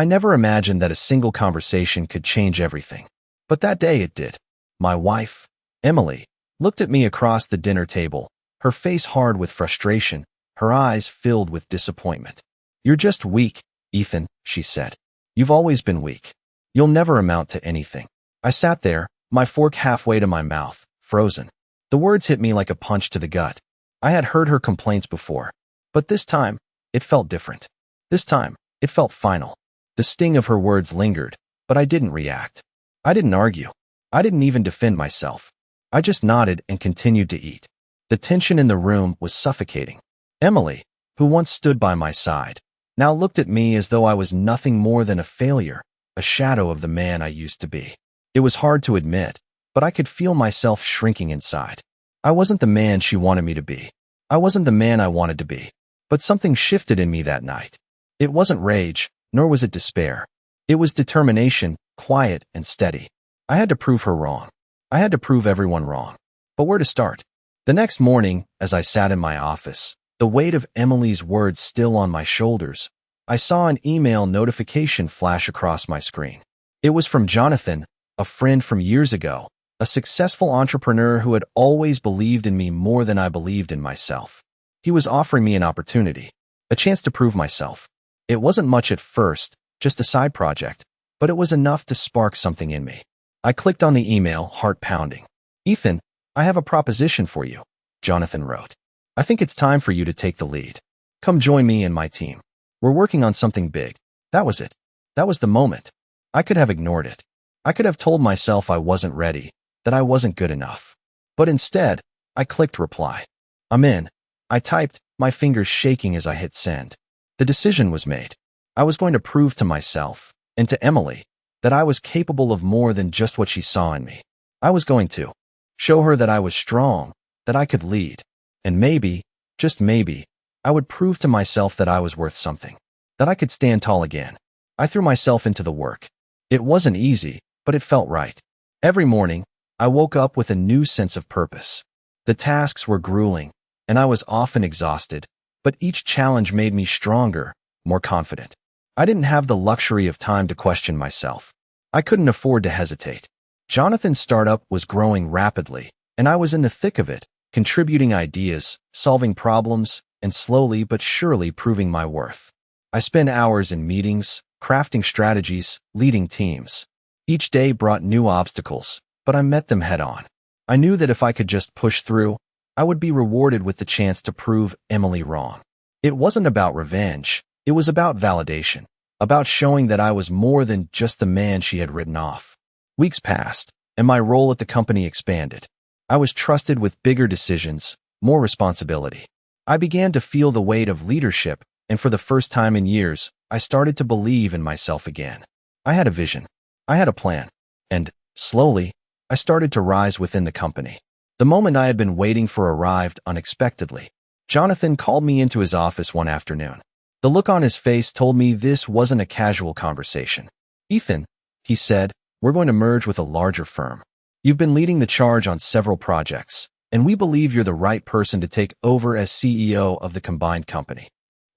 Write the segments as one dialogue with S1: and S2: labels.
S1: I never imagined that a single conversation could change everything. But that day it did. My wife, Emily, looked at me across the dinner table, her face hard with frustration, her eyes filled with disappointment. "You're just weak, Ethan," she said. "You've always been weak. You'll never amount to anything." I sat there, my fork halfway to my mouth, frozen. The words hit me like a punch to the gut. I had heard her complaints before, but this time, it felt different. This time, it felt final. The sting of her words lingered, but I didn't react. I didn't argue. I didn't even defend myself. I just nodded and continued to eat. The tension in the room was suffocating. Emily, who once stood by my side, now looked at me as though I was nothing more than a failure, a shadow of the man I used to be. It was hard to admit, but I could feel myself shrinking inside. I wasn't the man she wanted me to be. I wasn't the man I wanted to be. But something shifted in me that night. It wasn't rage, nor was it despair. It was determination, quiet and steady. I had to prove her wrong. I had to prove everyone wrong. But where to start? The next morning, as I sat in my office, the weight of Emily's words still on my shoulders, I saw an email notification flash across my screen. It was from Jonathan, a friend from years ago, a successful entrepreneur who had always believed in me more than I believed in myself. He was offering me an opportunity, a chance to prove myself. It wasn't much at first, just a side project, but it was enough to spark something in me. I clicked on the email, heart pounding. "Ethan, I have a proposition for you," Jonathan wrote. "I think it's time for you to take the lead. Come join me and my team. We're working on something big." That was it. That was the moment. I could have ignored it. I could have told myself I wasn't ready, that I wasn't good enough. But instead, I clicked reply. "I'm in." I typed, my fingers shaking as I hit send. The decision was made. I was going to prove to myself, and to Emily, that I was capable of more than just what she saw in me. I was going to show her that I was strong, that I could lead, and maybe, just maybe, I would prove to myself that I was worth something, that I could stand tall again. I threw myself into the work. It wasn't easy, but it felt right. Every morning, I woke up with a new sense of purpose. The tasks were grueling, and I was often exhausted, but each challenge made me stronger, more confident. I didn't have the luxury of time to question myself. I couldn't afford to hesitate. Jonathan's startup was growing rapidly, and I was in the thick of it, contributing ideas, solving problems, and slowly but surely proving my worth. I spent hours in meetings, crafting strategies, leading teams. Each day brought new obstacles, but I met them head on. I knew that if I could just push through, I would be rewarded with the chance to prove Emily wrong. It wasn't about revenge. It was about validation, about showing that I was more than just the man she had written off. Weeks passed, and my role at the company expanded. I was trusted with bigger decisions, more responsibility. I began to feel the weight of leadership, and for the first time in years, I started to believe in myself again. I had a vision. I had a plan. And, slowly, I started to rise within the company. The moment I had been waiting for arrived unexpectedly. Jonathan called me into his office one afternoon. The look on his face told me this wasn't a casual conversation. "Ethan," he said, "we're going to merge with a larger firm. You've been leading the charge on several projects, and we believe you're the right person to take over as CEO of the combined company."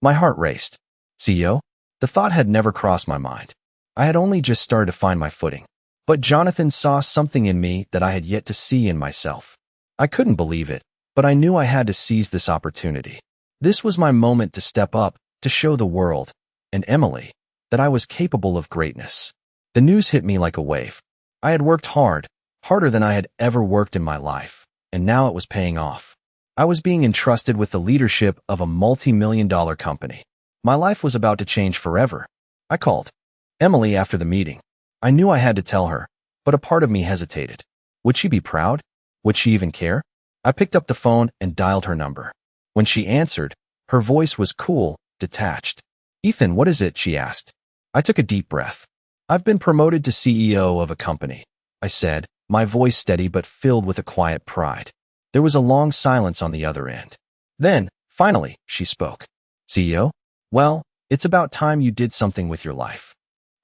S1: My heart raced. CEO? The thought had never crossed my mind. I had only just started to find my footing. But Jonathan saw something in me that I had yet to see in myself. I couldn't believe it, but I knew I had to seize this opportunity. This was my moment to step up, to show the world, and Emily, that I was capable of greatness. The news hit me like a wave. I had worked hard, harder than I had ever worked in my life, and now it was paying off. I was being entrusted with the leadership of a multi-million-dollar company. My life was about to change forever. I called Emily after the meeting. I knew I had to tell her, but a part of me hesitated. Would she be proud? Would she even care? I picked up the phone and dialed her number. When she answered, her voice was cool, detached. "Ethan, what is it?" she asked. I took a deep breath. "I've been promoted to CEO of a company," I said, my voice steady but filled with a quiet pride. There was a long silence on the other end. Then, finally, she spoke. "CEO? Well, it's about time you did something with your life."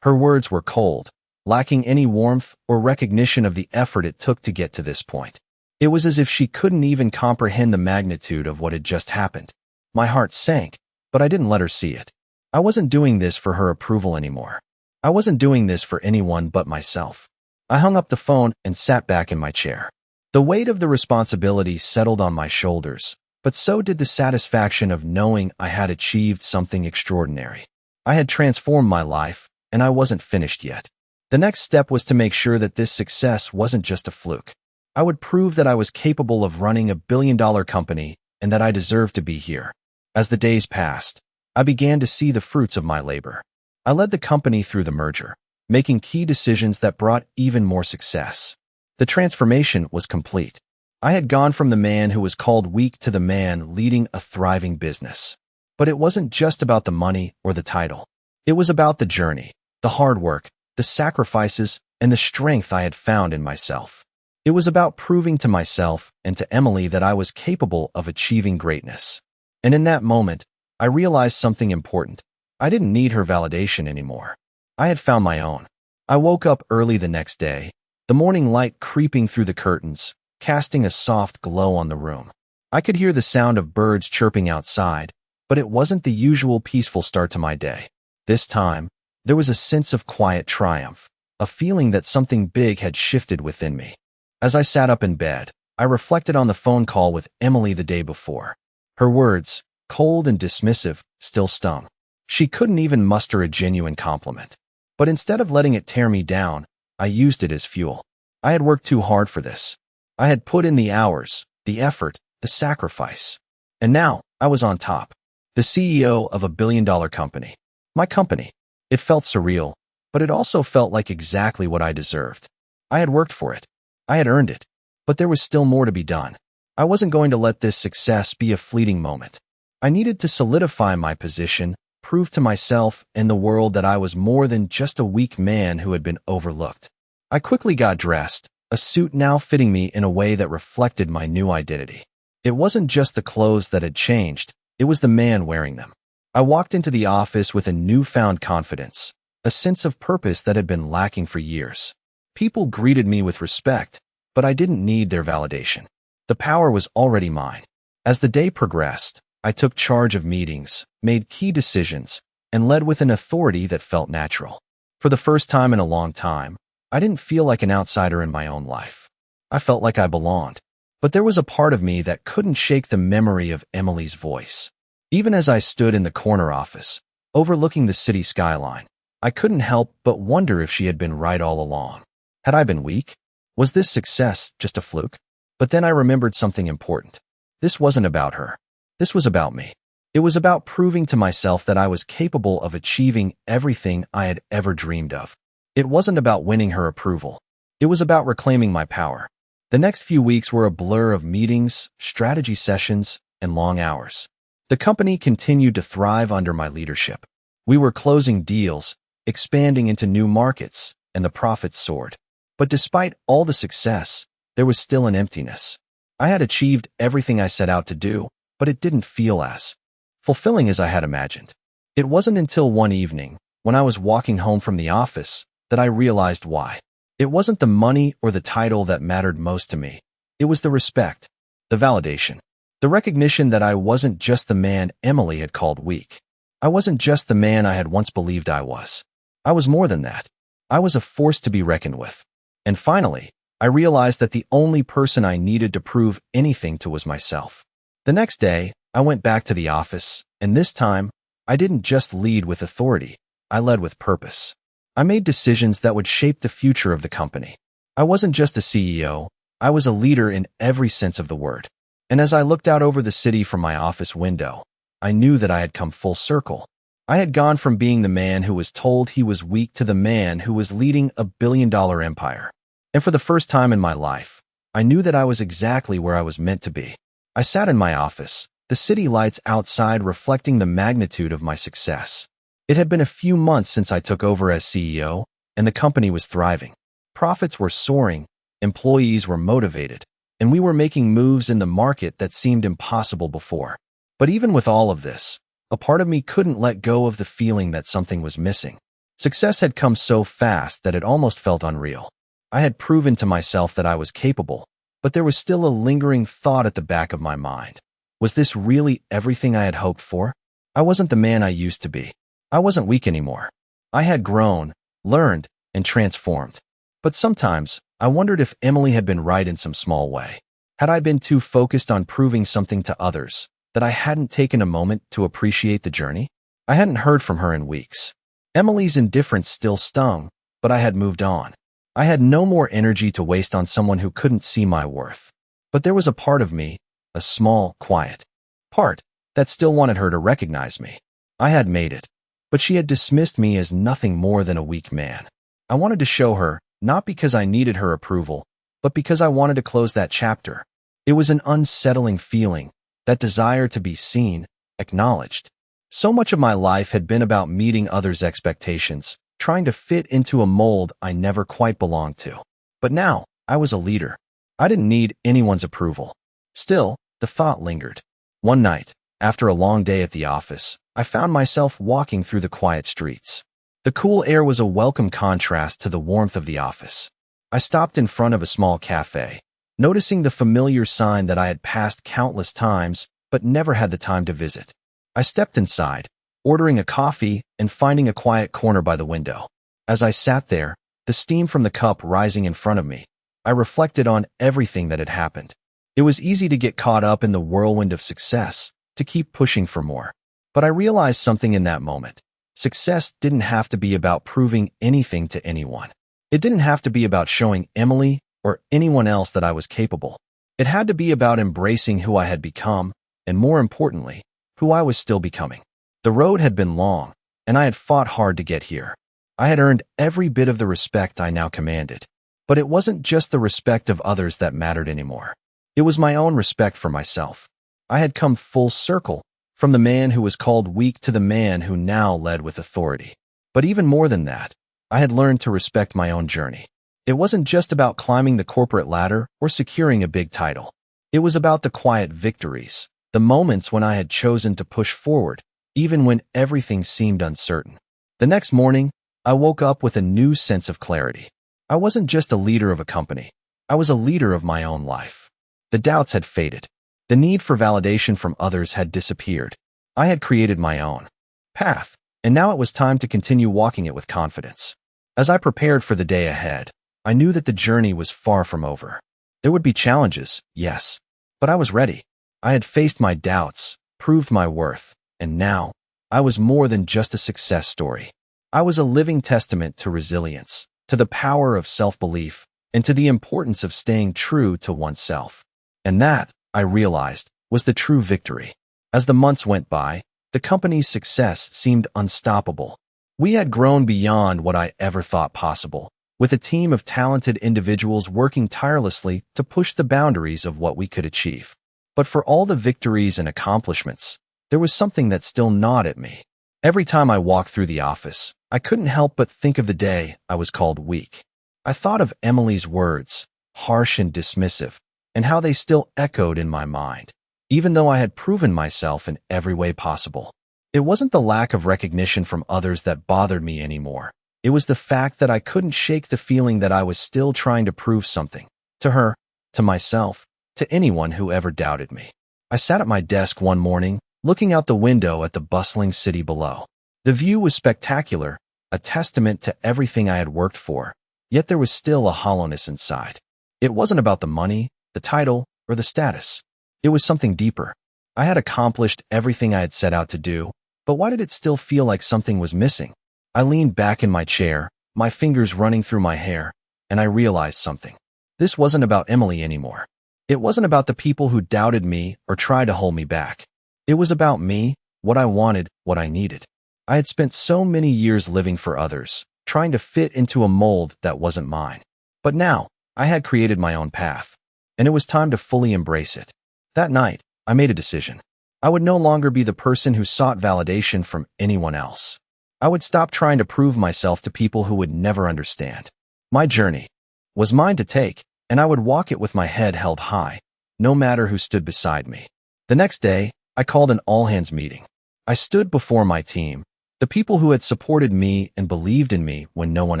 S1: Her words were cold, lacking any warmth or recognition of the effort it took to get to this point. It was as if she couldn't even comprehend the magnitude of what had just happened. My heart sank, but I didn't let her see it. I wasn't doing this for her approval anymore. I wasn't doing this for anyone but myself. I hung up the phone and sat back in my chair. The weight of the responsibility settled on my shoulders, but so did the satisfaction of knowing I had achieved something extraordinary. I had transformed my life, and I wasn't finished yet. The next step was to make sure that this success wasn't just a fluke. I would prove that I was capable of running a billion-dollar company and that I deserved to be here. As the days passed, I began to see the fruits of my labor. I led the company through the merger, making key decisions that brought even more success. The transformation was complete. I had gone from the man who was called weak to the man leading a thriving business. But it wasn't just about the money or the title. It was about the journey, the hard work, the sacrifices, and the strength I had found in myself. It was about proving to myself and to Emily that I was capable of achieving greatness. And in that moment, I realized something important. I didn't need her validation anymore. I had found my own. I woke up early the next day, the morning light creeping through the curtains, casting a soft glow on the room. I could hear the sound of birds chirping outside, but it wasn't the usual peaceful start to my day. This time, there was a sense of quiet triumph, a feeling that something big had shifted within me. As I sat up in bed, I reflected on the phone call with Emily the day before. Her words, cold and dismissive, still stung. She couldn't even muster a genuine compliment. But instead of letting it tear me down, I used it as fuel. I had worked too hard for this. I had put in the hours, the effort, the sacrifice. And now, I was on top. The CEO of a billion-dollar company. My company. It felt surreal, but it also felt like exactly what I deserved. I had worked for it. I had earned it. But there was still more to be done. I wasn't going to let this success be a fleeting moment. I needed to solidify my position, prove to myself and the world that I was more than just a weak man who had been overlooked. I quickly got dressed, a suit now fitting me in a way that reflected my new identity. It wasn't just the clothes that had changed, it was the man wearing them. I walked into the office with a newfound confidence, a sense of purpose that had been lacking for years. People greeted me with respect, but I didn't need their validation. The power was already mine. As the day progressed, I took charge of meetings, made key decisions, and led with an authority that felt natural. For the first time in a long time, I didn't feel like an outsider in my own life. I felt like I belonged. But there was a part of me that couldn't shake the memory of Emily's voice. Even as I stood in the corner office, overlooking the city skyline, I couldn't help but wonder if she had been right all along. Had I been weak? Was this success just a fluke? But then I remembered something important. This wasn't about her. This was about me. It was about proving to myself that I was capable of achieving everything I had ever dreamed of. It wasn't about winning her approval. It was about reclaiming my power. The next few weeks were a blur of meetings, strategy sessions, and long hours. The company continued to thrive under my leadership. We were closing deals, expanding into new markets, and the profits soared. But despite all the success, there was still an emptiness. I had achieved everything I set out to do, but it didn't feel as fulfilling as I had imagined. It wasn't until one evening, when I was walking home from the office, that I realized why. It wasn't the money or the title that mattered most to me. It was the respect, the validation, the recognition that I wasn't just the man Emily had called weak. I wasn't just the man I had once believed I was. I was more than that. I was a force to be reckoned with. And finally, I realized that the only person I needed to prove anything to was myself. The next day, I went back to the office, and this time, I didn't just lead with authority. I led with purpose. I made decisions that would shape the future of the company. I wasn't just a CEO, I was a leader in every sense of the word. And as I looked out over the city from my office window, I knew that I had come full circle. I had gone from being the man who was told he was weak to the man who was leading a billion-dollar empire. And for the first time in my life, I knew that I was exactly where I was meant to be. I sat in my office, the city lights outside reflecting the magnitude of my success. It had been a few months since I took over as CEO, and the company was thriving. Profits were soaring, employees were motivated, and we were making moves in the market that seemed impossible before. But even with all of this, a part of me couldn't let go of the feeling that something was missing. Success had come so fast that it almost felt unreal. I had proven to myself that I was capable, but there was still a lingering thought at the back of my mind. Was this really everything I had hoped for? I wasn't the man I used to be. I wasn't weak anymore. I had grown, learned, and transformed. But sometimes, I wondered if Emily had been right in some small way. Had I been too focused on proving something to others that I hadn't taken a moment to appreciate the journey? I hadn't heard from her in weeks. Emily's indifference still stung, but I had moved on. I had no more energy to waste on someone who couldn't see my worth. But there was a part of me, a small, quiet part, that still wanted her to recognize me. I had made it, but she had dismissed me as nothing more than a weak man. I wanted to show her, not because I needed her approval, but because I wanted to close that chapter. It was an unsettling feeling, that desire to be seen, acknowledged. So much of my life had been about meeting others' expectations, trying to fit into a mold I never quite belonged to. But now, I was a leader. I didn't need anyone's approval. Still, the thought lingered. One night, after a long day at the office, I found myself walking through the quiet streets. The cool air was a welcome contrast to the warmth of the office. I stopped in front of a small cafe, noticing the familiar sign that I had passed countless times but never had the time to visit. I stepped inside, ordering a coffee and finding a quiet corner by the window. As I sat there, the steam from the cup rising in front of me, I reflected on everything that had happened. It was easy to get caught up in the whirlwind of success, to keep pushing for more. But I realized something in that moment. Success didn't have to be about proving anything to anyone. It didn't have to be about showing Emily or anyone else that I was capable. It had to be about embracing who I had become, and more importantly, who I was still becoming. The road had been long, and I had fought hard to get here. I had earned every bit of the respect I now commanded. But it wasn't just the respect of others that mattered anymore. It was my own respect for myself. I had come full circle, from the man who was called weak to the man who now led with authority. But even more than that, I had learned to respect my own journey. It wasn't just about climbing the corporate ladder or securing a big title. It was about the quiet victories, the moments when I had chosen to push forward, even when everything seemed uncertain. The next morning, I woke up with a new sense of clarity. I wasn't just a leader of a company. I was a leader of my own life. The doubts had faded. The need for validation from others had disappeared. I had created my own path, and now it was time to continue walking it with confidence. As I prepared for the day ahead, I knew that the journey was far from over. There would be challenges, yes, but I was ready. I had faced my doubts, proved my worth, and now, I was more than just a success story. I was a living testament to resilience, to the power of self-belief, and to the importance of staying true to oneself. And that, I realized, was the true victory. As the months went by, the company's success seemed unstoppable. We had grown beyond what I ever thought possible, with a team of talented individuals working tirelessly to push the boundaries of what we could achieve. But for all the victories and accomplishments, there was something that still gnawed at me. Every time I walked through the office, I couldn't help but think of the day I was called weak. I thought of Emily's words, harsh and dismissive, and how they still echoed in my mind, even though I had proven myself in every way possible. It wasn't the lack of recognition from others that bothered me anymore. It was the fact that I couldn't shake the feeling that I was still trying to prove something, to her, to myself, to anyone who ever doubted me. I sat at my desk one morning, looking out the window at the bustling city below. The view was spectacular, a testament to everything I had worked for, yet there was still a hollowness inside. It wasn't about the money, the title, or the status. It was something deeper. I had accomplished everything I had set out to do, but why did it still feel like something was missing? I leaned back in my chair, my fingers running through my hair, and I realized something. This wasn't about Emily anymore. It wasn't about the people who doubted me or tried to hold me back. It was about me, what I wanted, what I needed. I had spent so many years living for others, trying to fit into a mold that wasn't mine. But now, I had created my own path, and it was time to fully embrace it. That night, I made a decision. I would no longer be the person who sought validation from anyone else. I would stop trying to prove myself to people who would never understand. My journey was mine to take, and I would walk it with my head held high, no matter who stood beside me. The next day, I called an all-hands meeting. I stood before my team, the people who had supported me and believed in me when no one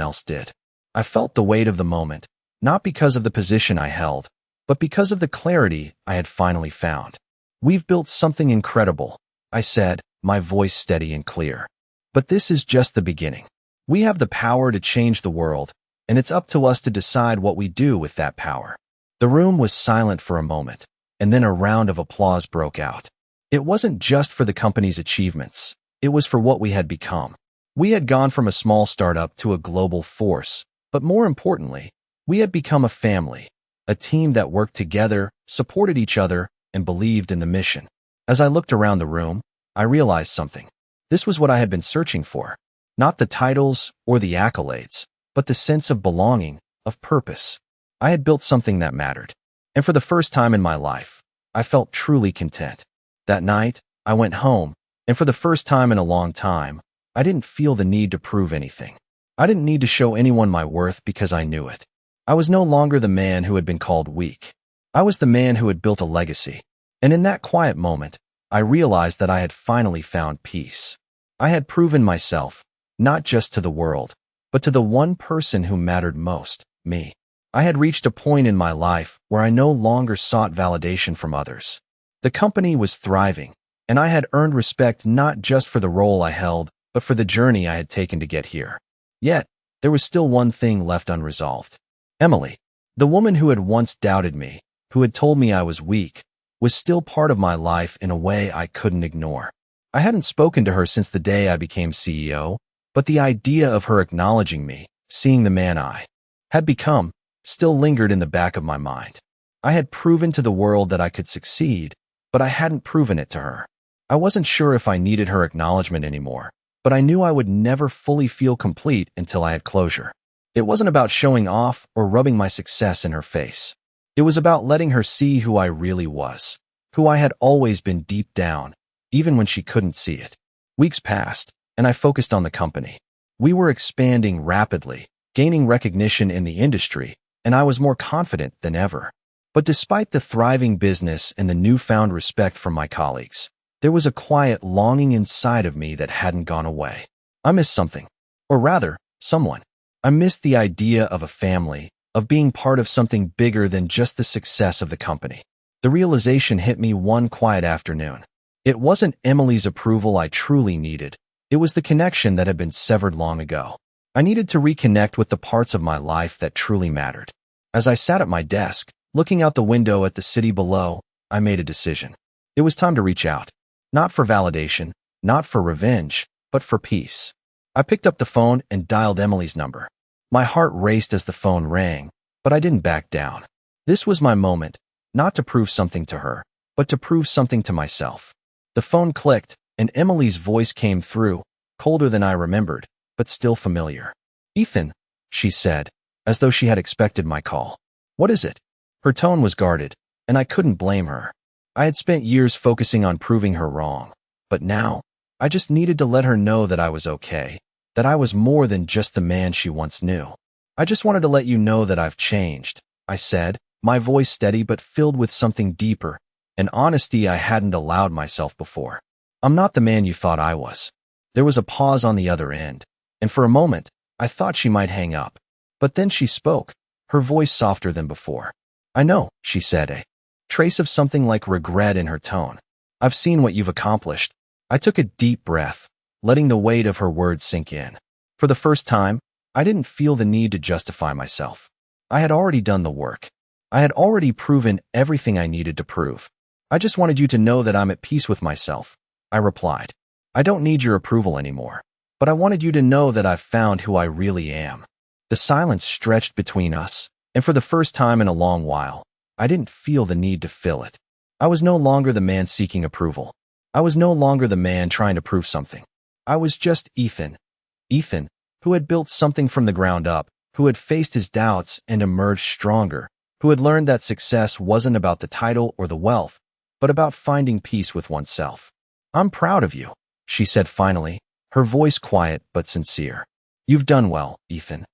S1: else did. I felt the weight of the moment, not because of the position I held, but because of the clarity I had finally found. "We've built something incredible," I said, my voice steady and clear. "But this is just the beginning. We have the power to change the world, and it's up to us to decide what we do with that power. The room was silent for a moment, and then a round of applause broke out. It wasn't just for the company's achievements. It was for what we had become. We had gone from a small startup to a global force, but more importantly, we had become a family, a team that worked together, supported each other, and believed in the mission. As I looked around the room, I realized something. This was what I had been searching for. Not the titles or the accolades, but the sense of belonging, of purpose. I had built something that mattered. And for the first time in my life, I felt truly content. That night, I went home, and for the first time in a long time, I didn't feel the need to prove anything. I didn't need to show anyone my worth because I knew it. I was no longer the man who had been called weak. I was the man who had built a legacy. And in that quiet moment, I realized that I had finally found peace. I had proven myself, not just to the world, but to the one person who mattered most, me. I had reached a point in my life where I no longer sought validation from others. The company was thriving, and I had earned respect not just for the role I held, but for the journey I had taken to get here. Yet, there was still one thing left unresolved. Emily, the woman who had once doubted me, who had told me I was weak, was still part of my life in a way I couldn't ignore. I hadn't spoken to her since the day I became CEO, but the idea of her acknowledging me, seeing the man I had become, still lingered in the back of my mind. I had proven to the world that I could succeed, but I hadn't proven it to her. I wasn't sure if I needed her acknowledgement anymore, but I knew I would never fully feel complete until I had closure. It wasn't about showing off or rubbing my success in her face. It was about letting her see who I really was, who I had always been deep down, even when she couldn't see it. Weeks passed, and I focused on the company. We were expanding rapidly, gaining recognition in the industry, and I was more confident than ever. But despite the thriving business and the newfound respect from my colleagues, there was a quiet longing inside of me that hadn't gone away. I missed something, or rather, someone. I missed the idea of a family, of being part of something bigger than just the success of the company. The realization hit me one quiet afternoon. It wasn't Emily's approval I truly needed. It was the connection that had been severed long ago. I needed to reconnect with the parts of my life that truly mattered. As I sat at my desk, looking out the window at the city below, I made a decision. It was time to reach out. Not for validation, not for revenge, but for peace. I picked up the phone and dialed Emily's number. My heart raced as the phone rang, but I didn't back down. This was my moment, not to prove something to her, but to prove something to myself. The phone clicked, and Emily's voice came through, colder than I remembered, but still familiar. "Ethan," she said, as though she had expected my call. "What is it?" Her tone was guarded, and I couldn't blame her. I had spent years focusing on proving her wrong, but now, I just needed to let her know that I was okay, that I was more than just the man she once knew. "I just wanted to let you know that I've changed," I said, my voice steady but filled with something deeper, an honesty I hadn't allowed myself before. "I'm not the man you thought I was." There was a pause on the other end, and for a moment, I thought she might hang up. But then she spoke, her voice softer than before. "I know," she said, a trace of something like regret in her tone. "I've seen what you've accomplished." I took a deep breath, letting the weight of her words sink in. For the first time, I didn't feel the need to justify myself. I had already done the work. I had already proven everything I needed to prove. "I just wanted you to know that I'm at peace with myself," I replied. "I don't need your approval anymore, but I wanted you to know that I've found who I really am." The silence stretched between us, and for the first time in a long while, I didn't feel the need to fill it. I was no longer the man seeking approval. I was no longer the man trying to prove something. I was just Ethan. Ethan, who had built something from the ground up, who had faced his doubts and emerged stronger, who had learned that success wasn't about the title or the wealth, but about finding peace with oneself. "I'm proud of you," she said finally, her voice quiet but sincere. "You've done well, Ethan."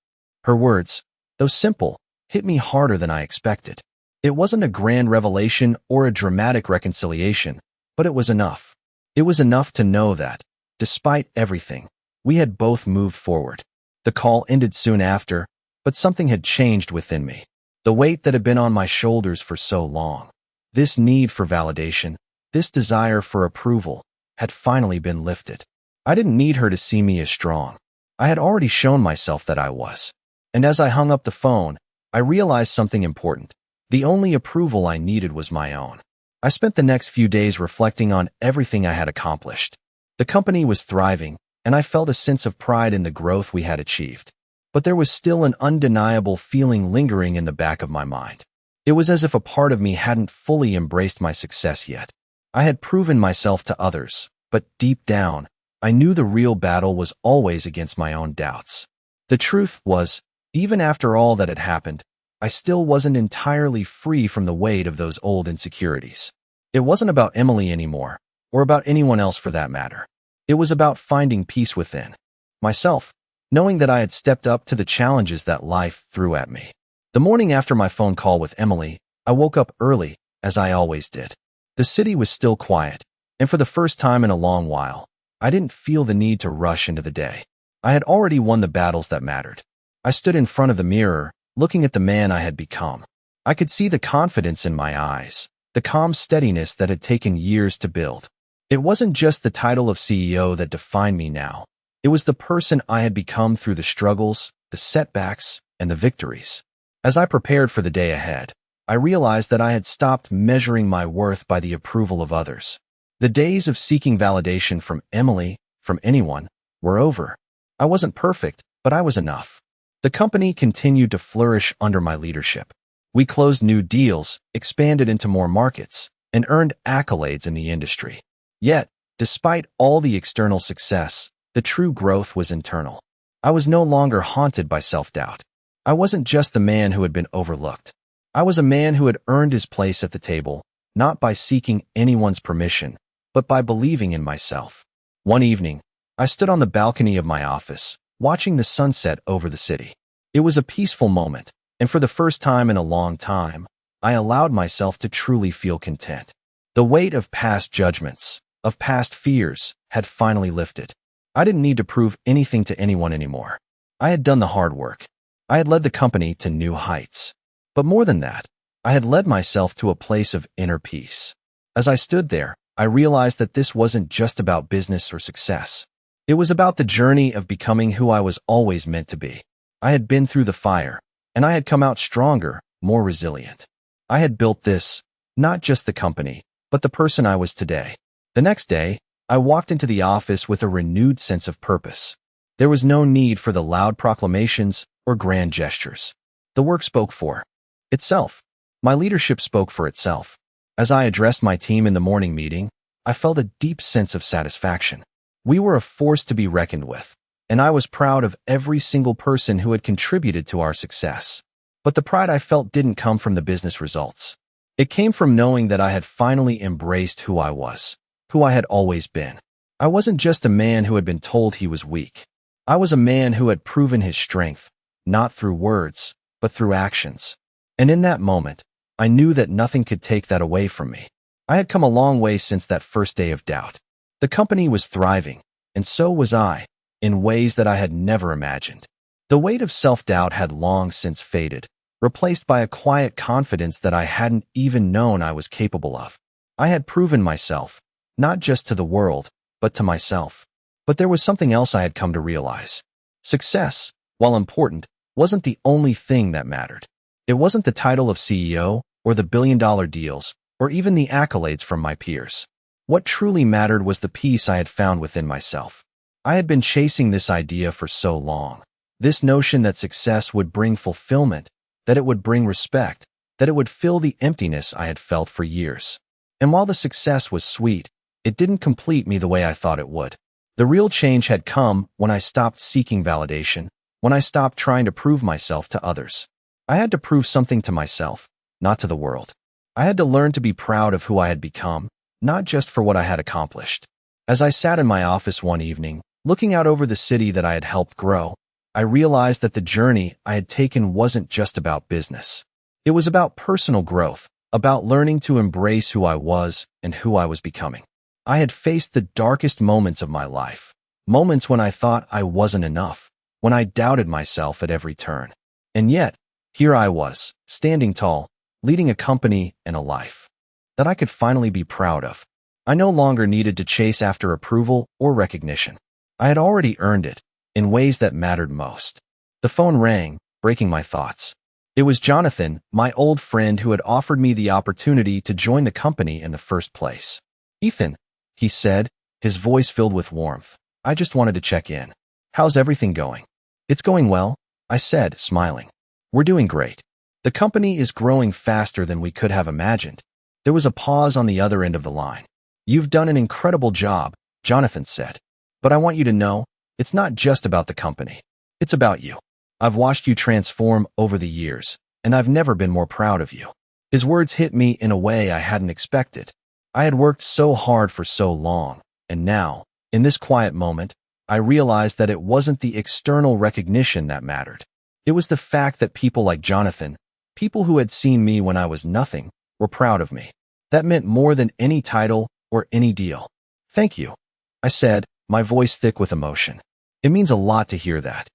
S1: Her words, though simple, hit me harder than I expected. It wasn't a grand revelation or a dramatic reconciliation, but it was enough. It was enough to know that, despite everything, we had both moved forward. The call ended soon after, but something had changed within me. The weight that had been on my shoulders for so long, this need for validation, this desire for approval, had finally been lifted. I didn't need her to see me as strong. I had already shown myself that I was. And as I hung up the phone, I realized something important. The only approval I needed was my own. I spent the next few days reflecting on everything I had accomplished. The company was thriving, and I felt a sense of pride in the growth we had achieved. But there was still an undeniable feeling lingering in the back of my mind. It was as if a part of me hadn't fully embraced my success yet. I had proven myself to others, but deep down, I knew the real battle was always against my own doubts. The truth was, even after all that had happened, I still wasn't entirely free from the weight of those old insecurities. It wasn't about Emily anymore, or about anyone else for that matter. It was about finding peace within myself, knowing that I had stepped up to the challenges that life threw at me. The morning after my phone call with Emily, I woke up early, as I always did. The city was still quiet, and for the first time in a long while, I didn't feel the need to rush into the day. I had already won the battles that mattered. I stood in front of the mirror, looking at the man I had become. I could see the confidence in my eyes, the calm steadiness that had taken years to build. It wasn't just the title of CEO that defined me now. It was the person I had become through the struggles, the setbacks, and the victories. As I prepared for the day ahead, I realized that I had stopped measuring my worth by the approval of others. The days of seeking validation from Emily, from anyone, were over. I wasn't perfect, but I was enough. The company continued to flourish under my leadership. We closed new deals, expanded into more markets, and earned accolades in the industry. Yet, despite all the external success, the true growth was internal. I was no longer haunted by self-doubt. I wasn't just the man who had been overlooked. I was a man who had earned his place at the table, not by seeking anyone's permission, but by believing in myself. One evening, I stood on the balcony of my office, watching the sunset over the city. It was a peaceful moment, and for the first time in a long time, I allowed myself to truly feel content. The weight of past judgments, of past fears, had finally lifted. I didn't need to prove anything to anyone anymore. I had done the hard work. I had led the company to new heights. But more than that, I had led myself to a place of inner peace. As I stood there, I realized that this wasn't just about business or success. It was about the journey of becoming who I was always meant to be. I had been through the fire, and I had come out stronger, more resilient. I had built this, not just the company, but the person I was today. The next day, I walked into the office with a renewed sense of purpose. There was no need for the loud proclamations or grand gestures. The work spoke for itself. My leadership spoke for itself. As I addressed my team in the morning meeting, I felt a deep sense of satisfaction. We were a force to be reckoned with, and I was proud of every single person who had contributed to our success. But the pride I felt didn't come from the business results. It came from knowing that I had finally embraced who I was, who I had always been. I wasn't just a man who had been told he was weak. I was a man who had proven his strength, not through words, but through actions. And in that moment, I knew that nothing could take that away from me. I had come a long way since that first day of doubt. The company was thriving, and so was I, in ways that I had never imagined. The weight of self-doubt had long since faded, replaced by a quiet confidence that I hadn't even known I was capable of. I had proven myself, not just to the world, but to myself. But there was something else I had come to realize. Success, while important, wasn't the only thing that mattered. It wasn't the title of CEO, or the billion-dollar deals, or even the accolades from my peers. What truly mattered was the peace I had found within myself. I had been chasing this idea for so long. This notion that success would bring fulfillment, that it would bring respect, that it would fill the emptiness I had felt for years. And while the success was sweet, it didn't complete me the way I thought it would. The real change had come when I stopped seeking validation, when I stopped trying to prove myself to others. I had to prove something to myself, not to the world. I had to learn to be proud of who I had become, not just for what I had accomplished. As I sat in my office one evening, looking out over the city that I had helped grow, I realized that the journey I had taken wasn't just about business. It was about personal growth, about learning to embrace who I was and who I was becoming. I had faced the darkest moments of my life, moments when I thought I wasn't enough, when I doubted myself at every turn. And yet, here I was, standing tall, leading a company and a life that I could finally be proud of. I no longer needed to chase after approval or recognition. I had already earned it, in ways that mattered most. The phone rang, breaking my thoughts. It was Jonathan, my old friend who had offered me the opportunity to join the company in the first place. "Ethan," he said, his voice filled with warmth. "I just wanted to check in. How's everything going?" "It's going well," I said, smiling. "We're doing great. The company is growing faster than we could have imagined." There was a pause on the other end of the line. "You've done an incredible job," Jonathan said. "But I want you to know, it's not just about the company. It's about you. I've watched you transform over the years, and I've never been more proud of you." His words hit me in a way I hadn't expected. I had worked so hard for so long, and now, in this quiet moment, I realized that it wasn't the external recognition that mattered. It was the fact that people like Jonathan, people who had seen me when I was nothing, were proud of me. That meant more than any title or any deal. "Thank you," I said, my voice thick with emotion. "It means a lot to hear that."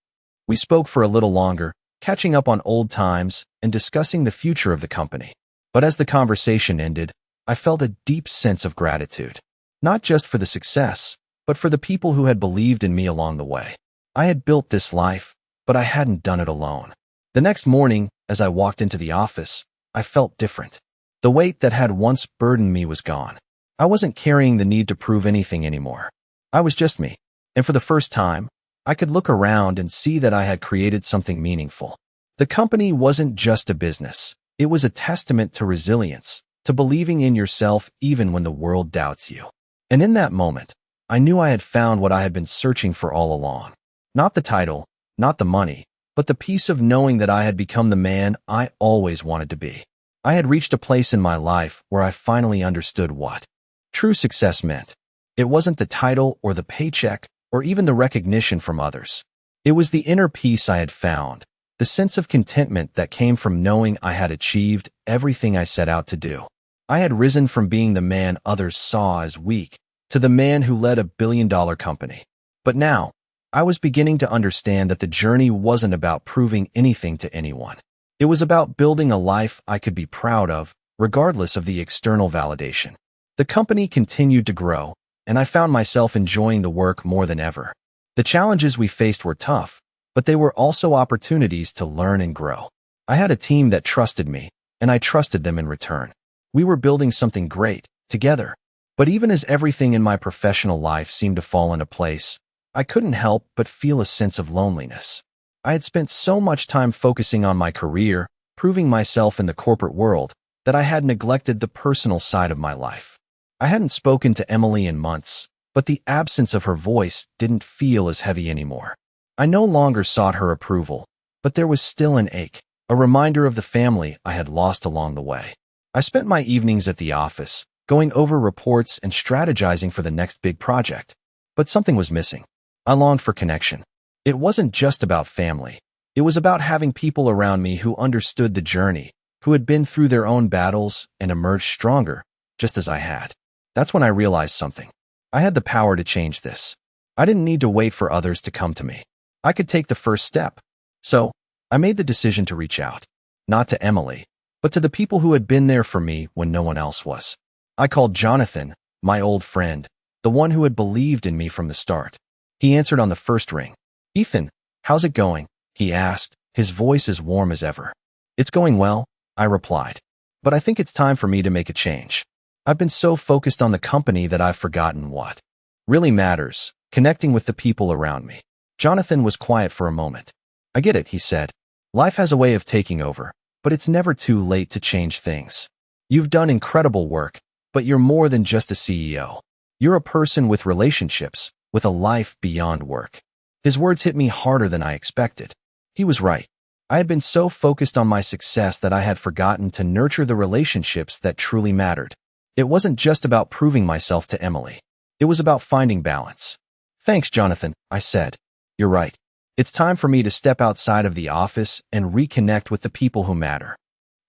S1: We spoke for a little longer, catching up on old times and discussing the future of the company. But as the conversation ended, I felt a deep sense of gratitude. Not just for the success, but for the people who had believed in me along the way. I had built this life, but I hadn't done it alone. The next morning, as I walked into the office, I felt different. The weight that had once burdened me was gone. I wasn't carrying the need to prove anything anymore. I was just me, and for the first time, I could look around and see that I had created something meaningful. The company wasn't just a business. It was a testament to resilience, to believing in yourself even when the world doubts you. And in that moment, I knew I had found what I had been searching for all along. Not the title, not the money, but the peace of knowing that I had become the man I always wanted to be. I had reached a place in my life where I finally understood what true success meant. It wasn't the title or the paycheck or even the recognition from others. It was the inner peace I had found, the sense of contentment that came from knowing I had achieved everything I set out to do. I had risen from being the man others saw as weak to the man who led $1 billion company. But now, I was beginning to understand that the journey wasn't about proving anything to anyone. It was about building a life I could be proud of, regardless of the external validation. The company continued to grow, and I found myself enjoying the work more than ever. The challenges we faced were tough, but they were also opportunities to learn and grow. I had a team that trusted me, and I trusted them in return. We were building something great, together. But even as everything in my professional life seemed to fall into place, I couldn't help but feel a sense of loneliness. I had spent so much time focusing on my career, proving myself in the corporate world, that I had neglected the personal side of my life. I hadn't spoken to Emily in months, but the absence of her voice didn't feel as heavy anymore. I no longer sought her approval, but there was still an ache, a reminder of the family I had lost along the way. I spent my evenings at the office, going over reports and strategizing for the next big project. But something was missing. I longed for connection. It wasn't just about family. It was about having people around me who understood the journey, who had been through their own battles and emerged stronger, just as I had. That's when I realized something. I had the power to change this. I didn't need to wait for others to come to me. I could take the first step. So, I made the decision to reach out. Not to Emily, but to the people who had been there for me when no one else was. I called Jonathan, my old friend, the one who had believed in me from the start. He answered on the first ring. "Ethan, how's it going?" he asked, his voice as warm as ever. "It's going well," I replied. "But I think it's time for me to make a change. I've been so focused on the company that I've forgotten what really matters, connecting with the people around me." Jonathan was quiet for a moment. "I get it," he said. "Life has a way of taking over, but it's never too late to change things. You've done incredible work, but you're more than just a CEO. You're a person with relationships, with a life beyond work." His words hit me harder than I expected. He was right. I had been so focused on my success that I had forgotten to nurture the relationships that truly mattered. It wasn't just about proving myself to Emily. It was about finding balance. "Thanks, Jonathan," I said. "You're right. It's time for me to step outside of the office and reconnect with the people who matter."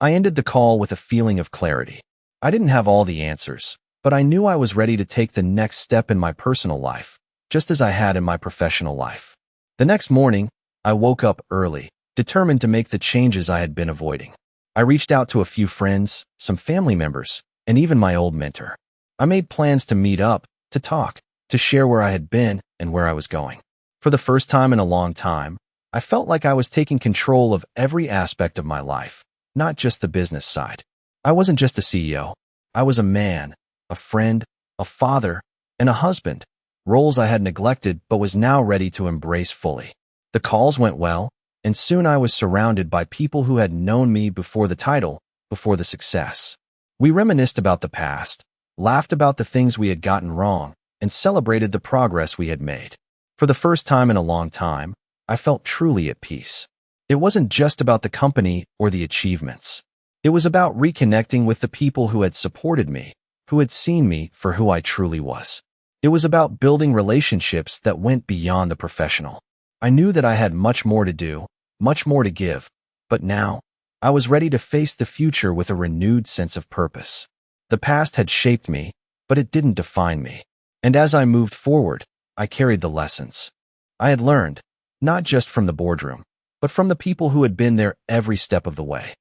S1: I ended the call with a feeling of clarity. I didn't have all the answers, but I knew I was ready to take the next step in my personal life, just as I had in my professional life. The next morning, I woke up early, determined to make the changes I had been avoiding. I reached out to a few friends, some family members, and even my old mentor. I made plans to meet up, to talk, to share where I had been and where I was going. For the first time in a long time, I felt like I was taking control of every aspect of my life, not just the business side. I wasn't just a CEO. I was a man, a friend, a father, and a husband, roles I had neglected but was now ready to embrace fully. The calls went well, and soon I was surrounded by people who had known me before the title, before the success. We reminisced about the past, laughed about the things we had gotten wrong, and celebrated the progress we had made. For the first time in a long time, I felt truly at peace. It wasn't just about the company or the achievements. It was about reconnecting with the people who had supported me, who had seen me for who I truly was. It was about building relationships that went beyond the professional. I knew that I had much more to do, much more to give, but now, I was ready to face the future with a renewed sense of purpose. The past had shaped me, but it didn't define me. And as I moved forward, I carried the lessons I had learned, not just from the boardroom, but from the people who had been there every step of the way.